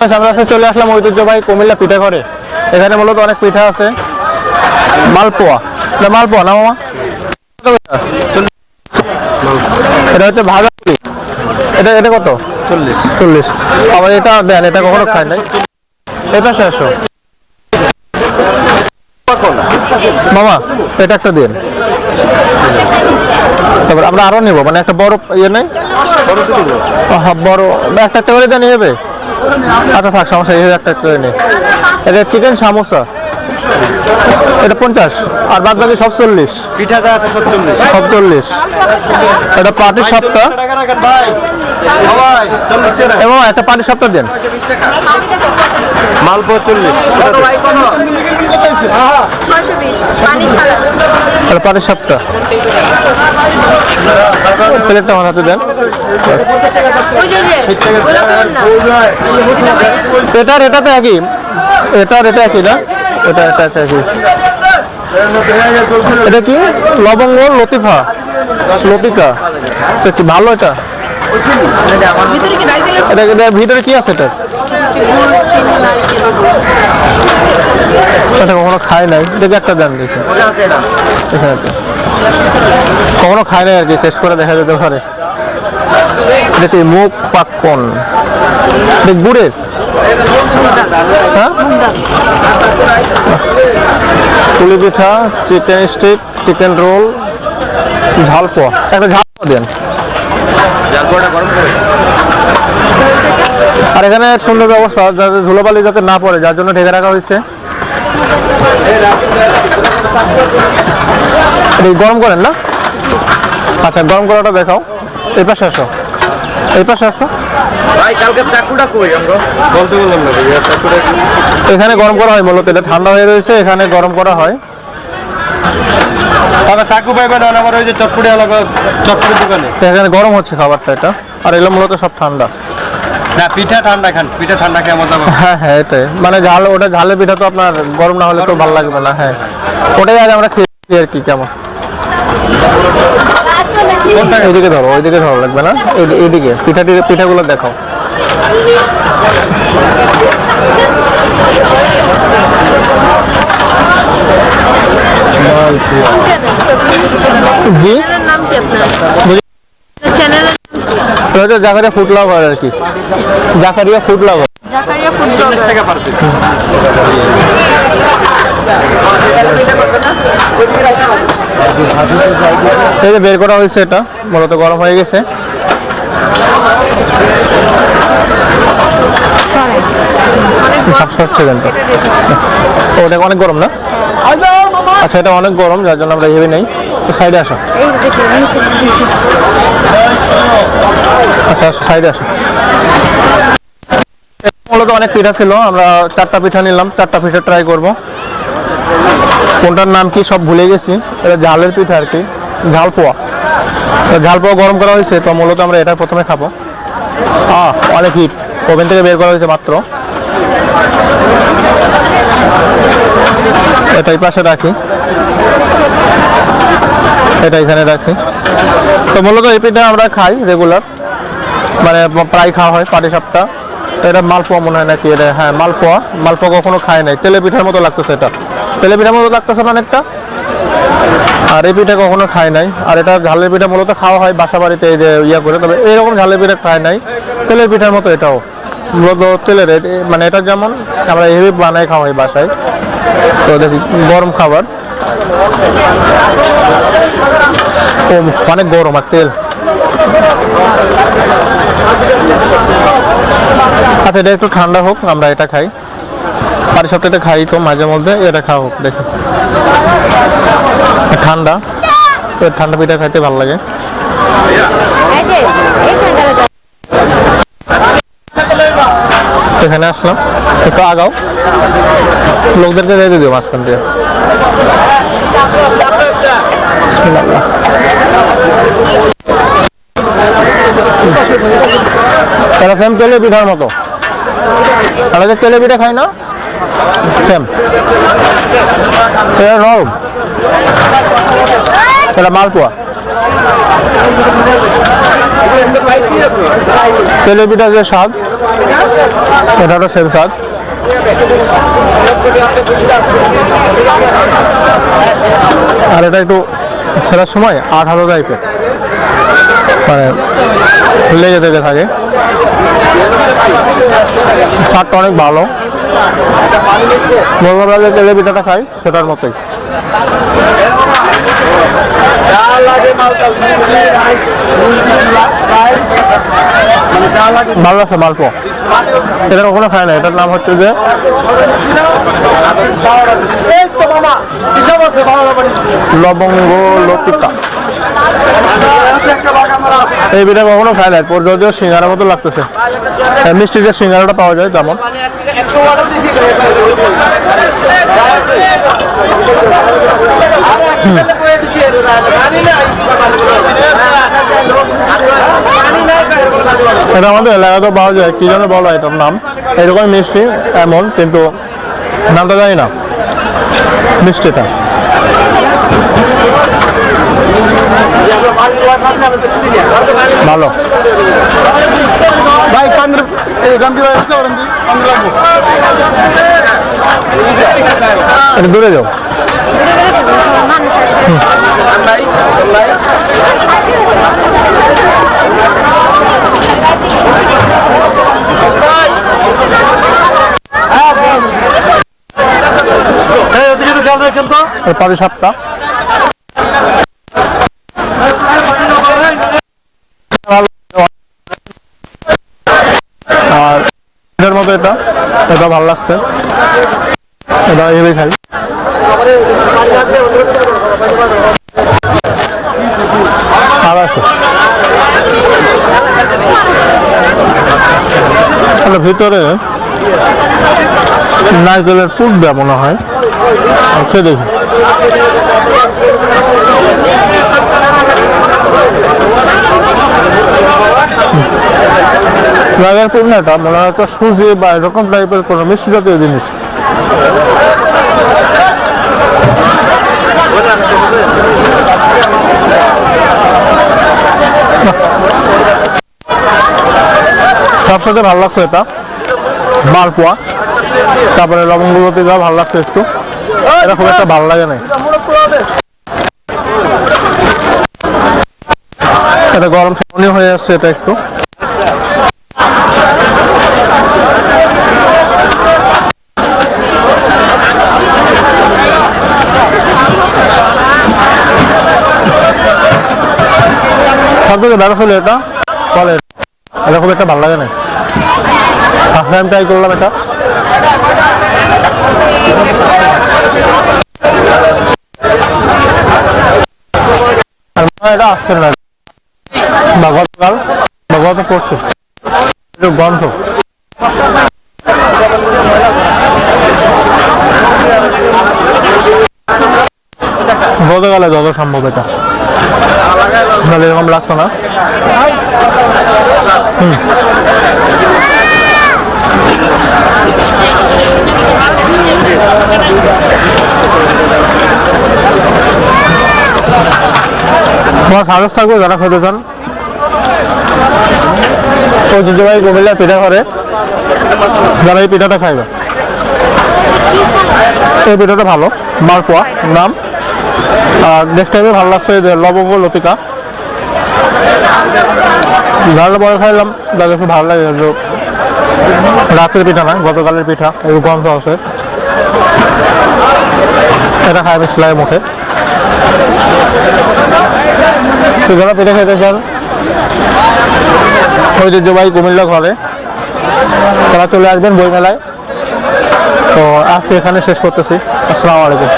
আমরা চলে আসলাম ঐতিহ্যবাহী কুমিল্লা পিঠা ঘরে। এখানে মূলত অনেক পিঠা আছে। মালপোয়া মালপোয়া না মামা, এটা হচ্ছে ভাজা পুরি। এটা এটা কত? 40। আবার এটা দেন, এটা কখনো খাই নাই। এই পাশে আসো মামা, এটা একটা দিন। তারপর আমরা আরো নেবো, মানে একটা বড় ইয়ে নেই, বড় একটা একটা করে দেন হবে। আচ্ছা থাক, সমস্যা এই একটা করে নেই। এটা চিকেন সামোসা, এটা 50 আর বাদ বাকি সব 40। সব 40। এটা পাটি সপ্তাহ এবং একটা পাটি সপ্তাহ দেন। মালপোয়া 40, পাটি সপ্তাহ প্লেটটা আমার হাতে দেন। এটার এটা তো একই, এটার এটা একই না, এটা এটা একই। এটা কি লবঙ্গ লতিফা লতিকা, এটা কি ভালো? এটা এটা ভিতরে কি আছে? এটা কখনো খাই নাই, দেখে একটা দেন দেখি। কখনো খাই নাই আর কি, টেস্ট করে দেখা যেতে পারে। দেখি মুখ পাক্কন, দেখ গুড়ের। হ্যাঁ, পুলি পিঠা, চিকেন স্টিক, চিকেন রোল, ঝালপোয়া। একটা ঝালপোয়া দেন। আর এখানে সুন্দর ব্যবস্থা, যাতে ধুলোবালি যাতে না পড়ে, যার জন্য ঢেকে রাখা হয়েছে। গরম করেন না? আচ্ছা, গরম করাটা দেখাও। এই পাশে আসো, এই পাশে আসো। এখানে গরম করা হয় মূলত, এটা ঠান্ডা হয়ে রয়েছে, এখানে গরম করা হয়। চাকু পাইবেন আমার ওই যে চটপুরি এলাকা, চটপুরি দোকানে এখানে গরম হচ্ছে খাবারটা এটা। আর এগুলো মূলত সব ঠান্ডা না, পিঠা ঠান্ডা খান, পিঠা ঠান্ডা খেয়ে মজা। হ্যাঁ হ্যাঁ, এটাই মানে ঝাল, ওটা ঝালের পিঠা তো আপনার গরম না হলে তো ভালো লাগবে না। হ্যাঁ, ওটাই আজ আমরা খেয়েছি আর কি। কেমন এইদিকে ধরো, ওইদিকে ধরো, লাগবে না, এইদিকে পিঠাগুলো দেখাও। জি, জাকারিয়া ফুড লাভার আর কি, জাকারিয়া ফুড লাভার। বের করা হয়েছে, এটা মূলত গরম হয়ে গেছে। হচ্ছে কিন্তু ওটা অনেক গরম না? আচ্ছা, এটা অনেক গরম, যার জন্য আমরা ভেবে নেই। সাইডে আসো, আচ্ছা সাইডে আসো। মূলত অনেক পিঠা ছিল, আমরা 4টা পিঠা নিলাম। 4টা পিঠা ট্রাই করব। কোনটার নাম কি সব ভুলে গেছি। এটা ঝালের পিঠা আর কি, ঝালপোয়া। ঝালপোয়া গরম করা হয়েছে, তো মূলত আমরা এটা প্রথমে খাবো। অনেক হিট, ওভেন থেকে বের করা হয়েছে মাত্র। এটা এই পাশে রাখি, এটা এখানে রাখি। তো মূলত এই পিঠা আমরা খাই রেগুলার, মানে প্রায় খাওয়া হয় পাটি সাপটা। এটা মালপোয়া মনে হয় নাকি? এটা হ্যাঁ মালপোয়া। মালপোয়া কখনো খাই নাই, তেলে পিঠার মতো লাগতেছে। এটা তেলে পিঠার মতো লাগতেছে অনেকটা। আর এই পিঠা কখনো খাই নাই। আর এটা ঝালের পিঠা মূলত খাওয়া হয় বাসা বাড়িতে, এই যে ইয়া করে। তবে এইরকম ঝালের পিঠা খাই নাই, তেলের পিঠার মতো এটাও মূলত তেলের, মানে এটা যেমন আমরা এইভাবে বানাই খাওয়া হয় বাসায়। তো দেখি গরম খাবার, ও অনেক গরম আর তেল। আচ্ছা, এটা একটু ঠান্ডা হোক, আমরা এটা খাই। পাটি সপ্তাহে খাই তো মাঝে মধ্যে, এটা খাওয়া হোক দেখি। ঠান্ডা, ঠান্ডা পিঠা খাইতে ভালো লাগে। এখানে আসলাম, একটু আগাও, লোকদেরকে দিয়ে দিও মাঝখান দিয়ে। তারা সেম তেলে পিঠার মতো, তাহলে তেলে পিঠা খাই না, সেম নরম। এটা মালপোয়া। তেলে পিঠা যে স্বাদ এটারও সেম স্বাদ। আর এটা একটু ছেড়ার সময় আঠালো টাইপের মানে লেগে লেগে থাকে, স্বাদটা অনেক ভালো। বন্ধুরা যে তেলে পিঠাটা খাই সেটার মতোই। ভালো আছে মালপোয়া, এটা কখনো খায় না। এটার নাম হচ্ছে যে লবঙ্গ লতিকা। এই পিঠা কখনো খায় না, যদিও সিঙ্গারার মতো লাগতেছে। মিষ্টি যে সিঙ্গারাটা পাওয়া যায় তেমন। এটা আমাদের এলাকাতেও পাওয়া যায়, কি যেন বলা এটার নাম, এরকম মিষ্টি এমন, কিন্তু নামটা জানি না মিষ্টিটা। ভালো ভাই, দূরে যাও। পারি সাতটা আর এটার মতো এটা ভালো লাগছে, এটা এভাবে খাই। আর আছে ভিতরে নারকেলের পুর দেওয়া মনে হয়, খেয়ে দেখি। নারকেল পুর না, এটা মনে হয় সুজি বা এরকম টাইপের কোনো মিষ্টি জাতীয় জিনিস। সবসাথে ভালো লাগছে এটা মালপোয়া, তারপরে লবঙ্গ লতিকা ভালো লাগছে একটু, এটা খুব একটা ভালো লাগে না। এটা গরম সামনে হয়ে যাচ্ছে, এটা একটু সব থেকে ভালো হলো এটা বলে, এটা খুব একটা ভালো লাগে না। ফার্স্ট টাইম ট্রাই করলাম এটা। এটা আসছে না বা গতকাল বা গত পরশু একটু গন্ধ। গতকালে যত সম্ভব এটা নাহলে এরকম লাগতো না। তোমার সাহস থাকবে যারা খেতে চান, ঐতিহ্যবাহী কুমিল্লার পিঠা করে যারা এই পিঠাটা খাইবে। এই পিঠাটা ভালো, মালপোয়া নাম। আর নেক্সট টাইমে ভালো লাগছে লবঙ্গ লতিকা, ভালো বড় খাইলাম, যার কাছে ভালো লাগে। রাতের পিঠা না, গতকালের পিঠা, এই গন্ধ আছে, এটা খাই মিশলাই মুখে। যারা পিঠা খেতে চান ঐতিহ্যবাহী কুমিল্লা ঘরে, তারা চলে আসবেন বইমেলায়। তো আজকে এখানে শেষ করতেছি। আসসালামু আলাইকুম।